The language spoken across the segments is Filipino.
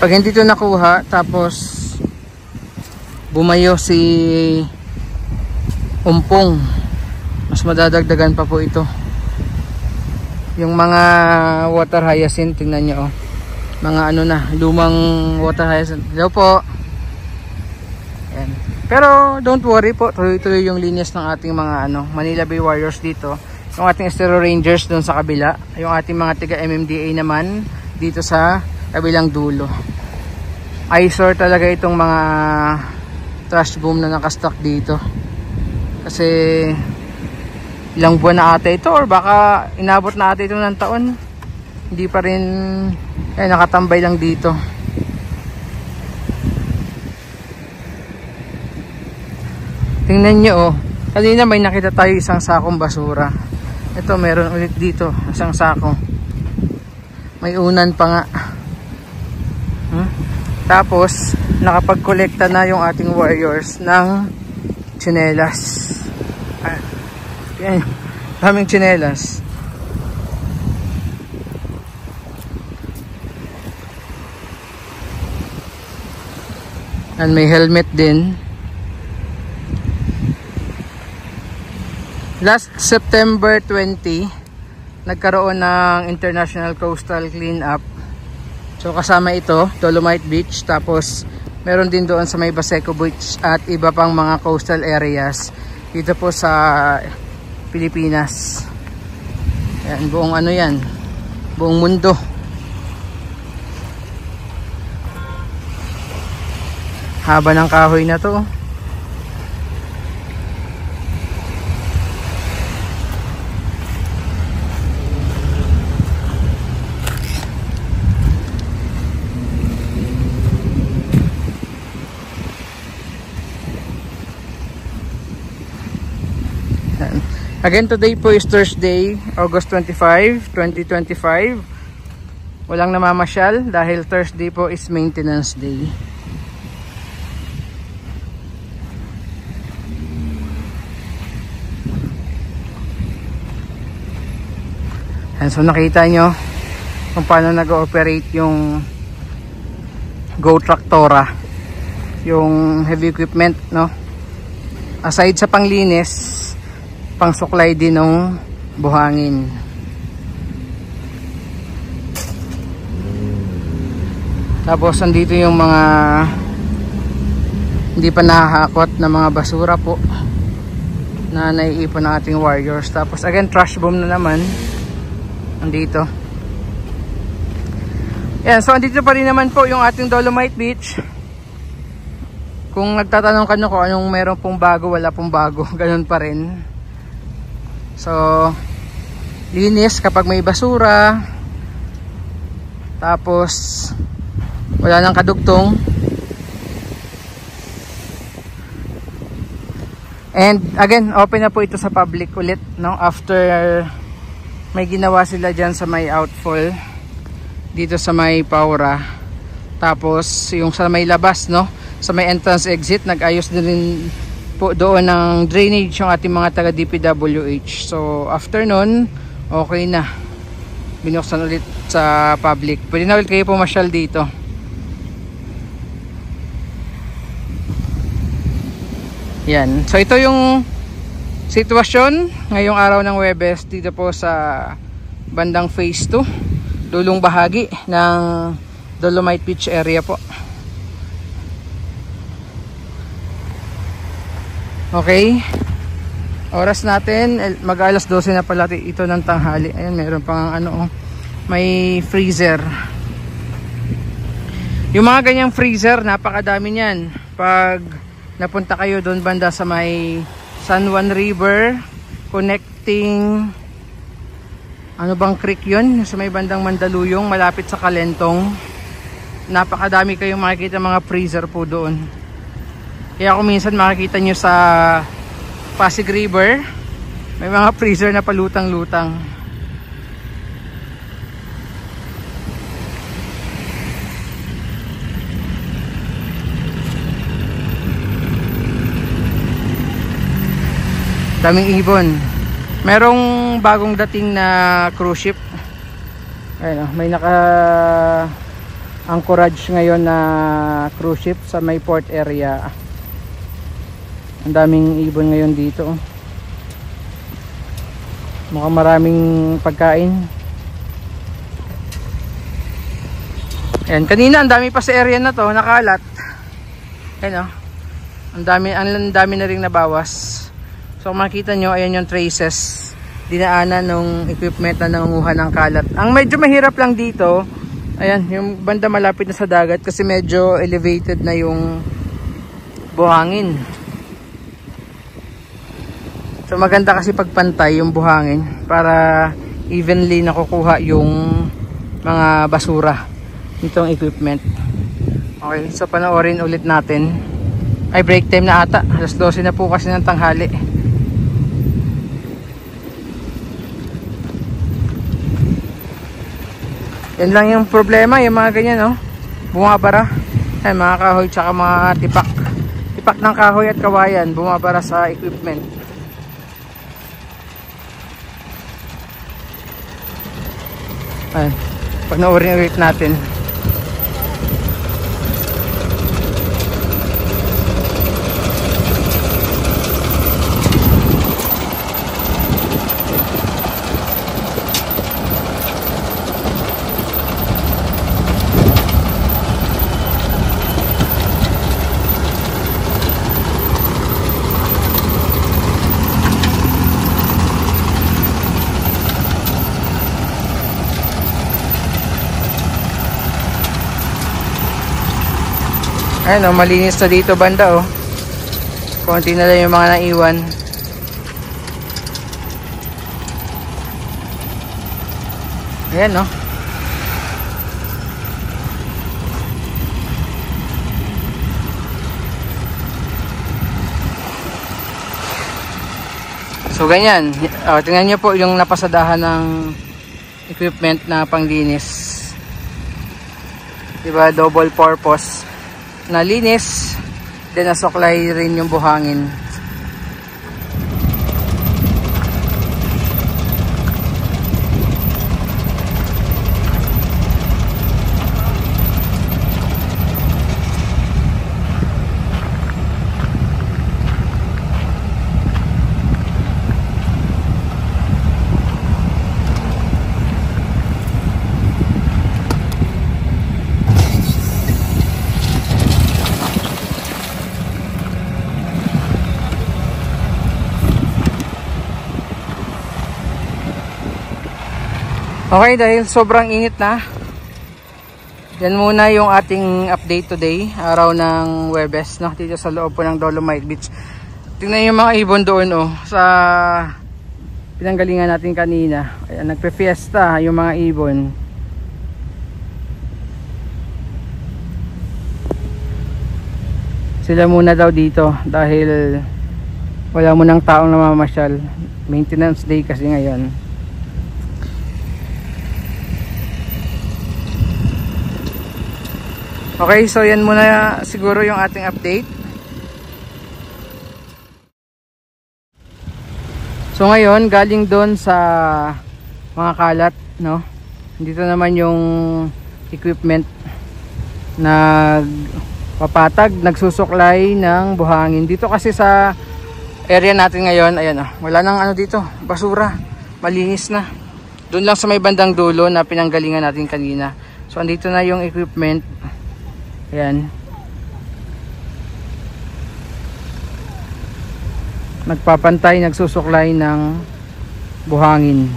Pag hindi ito nakuha, tapos bumayo si Umpong, mas madadagdagan pa po ito. Yung mga water hyacinth, tingnan nyo oh. Mga ano na, lumang water hyacinth. Hello po. Ayan. Pero don't worry po, tuloy-tuloy yung linyas ng ating mga Manila Bay Warriors dito. Yung ating Estero Rangers doon sa kabila. Yung ating mga tiga MMDA naman dito sa kabilang dulo. Eyesore talaga itong mga trash boom na nakastock dito. Kasi ilang buwan na ata ito, or baka inabot na ata ito ng taon. Hindi pa rin nakatambay lang dito. Tingnan nyo oh. Kanina may nakita tayo isang sakong basura. Ito meron ulit dito, isang sako. May unan pa nga. Tapos nakapag-kolekta na yung ating warriors ng tsinelas. Yan, daming tsinelas. And may helmet din. Last September 20, nagkaroon ng International Coastal Cleanup. So kasama ito, Dolomite Beach, tapos meron din doon sa may Baseco Beach at iba pang mga coastal areas dito po sa Pilipinas. Yan, buong yan, buong mundo. Haba ng kahoy na to. Again, today po is Thursday, August 25, 2025. Walang namamasyal dahil Thursday po is maintenance day. And so nakita nyo kung paano nag-ooperate yung Go Tractora, yung heavy equipment, no? Aside sa panglinis, pangsuklay din ng buhangin. Tapos andito yung mga hindi pa nakahakot na mga basura po na naiipon ng ating warriors. Tapos again, trash bomb na naman andito. Yan, so andito pa rin naman po yung ating Dolomite Beach. Kung nagtatanong ka kung anong meron pong bago, wala pong bago. Ganun pa rin. So linis kapag may basura, tapos wala nang kadugtong, and again open na po ito sa public ulit, no? After may ginawa sila dyan sa may outfall dito sa may Paura, tapos yung sa may labas, no, sa may entrance exit, nag-ayos din rin po doon ng drainage yung ating mga taga DPWH. So after nun, okay na, binuksan ulit sa public. Pwede na ulit kayo pumasyal dito. Yan, so ito yung sitwasyon ngayong araw ng Huwebes dito po sa bandang phase 2, dulong bahagi ng Dolomite Beach area po. Okay, oras natin mag alas 12 na pala ito ng tanghali. Ayan, meron pang may freezer. Yung mga ganyang freezer, napakadami niyan pag napunta kayo doon banda sa may San Juan River connecting bang creek yun, sa may bandang Mandaluyong malapit sa Kalentong. Napakadami kayong makikita mga freezer po doon. Kaya kung minsan makikita nyo sa Pasig River, may mga freezer na palutang-lutang. Daming ibon. Merong bagong dating na cruise ship. Ayun, may anchorage ngayon na cruise ship sa may port area. Ang daming ibon ngayon dito. Mukhang maraming pagkain. Ayan, kanina ang dami pa sa area na to, nakalat. Ayan, oh. Ang dami na ring nabawas. So kung makita nyo, ayan yung traces, dinaanan ng equipment na nangunguha ng kalat. Ang medyo mahirap lang dito, ayan, yung banda malapit na sa dagat kasi medyo elevated na yung buhangin. So maganda kasi pagpantay yung buhangin para evenly nakukuha yung mga basura nitong equipment. Okay, so panoorin ulit natin. Ay, break time na ata. Alas 12 na po kasi ng tanghali. Yan lang yung problema, yung mga ganyan, no? Bumabara. Ayan, mga kahoy tsaka mga tipak. Tipak ng kahoy at kawayan, bumabara sa equipment. Ayan, panoorin ulit natin. Ayan, oh, malinis na dito banda, oh. Konti na lang yung mga naiwan. Ayan, oh. So ganyan, tingnan nyo po yung napasadahan ng equipment na panglinis. Diba, double purpose. Nalinis, then nasuklay rin yung buhangin. Okay, dahil sobrang init na, yan muna yung ating update today, araw ng Huwebes, no? Dito sa loob po ng Dolomite Beach. Tingnan yung mga ibon doon, oh, sa pinanggalingan natin kanina. Ayan, nagpe-fiesta yung mga ibon. Sila muna daw dito dahil wala munang taong namamasyal. Maintenance day kasi ngayon. Okay, so yan muna siguro yung ating update. So ngayon, galing doon sa mga kalat, no? Dito naman yung equipment nagpapatag, nagsusuklay ng buhangin. Dito kasi sa area natin ngayon, ayan, wala nang ano dito, basura. Malinis na. Doon lang sa may bandang dulo na pinanggalingan natin kanina. So andito na yung equipment. Ayan. Nagpapantay, nagsusuklay ng buhangin.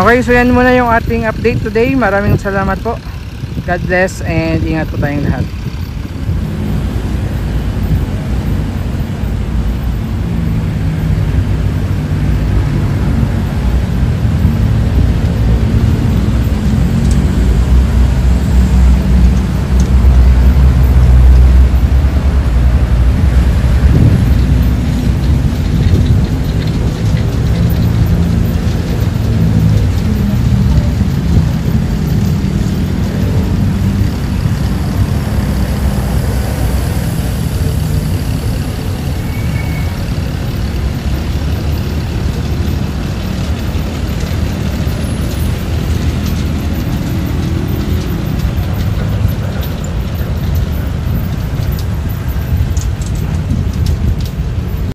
Okay, so yan muna yung ating update today. Maraming salamat po. God bless and ingat po tayong lahat.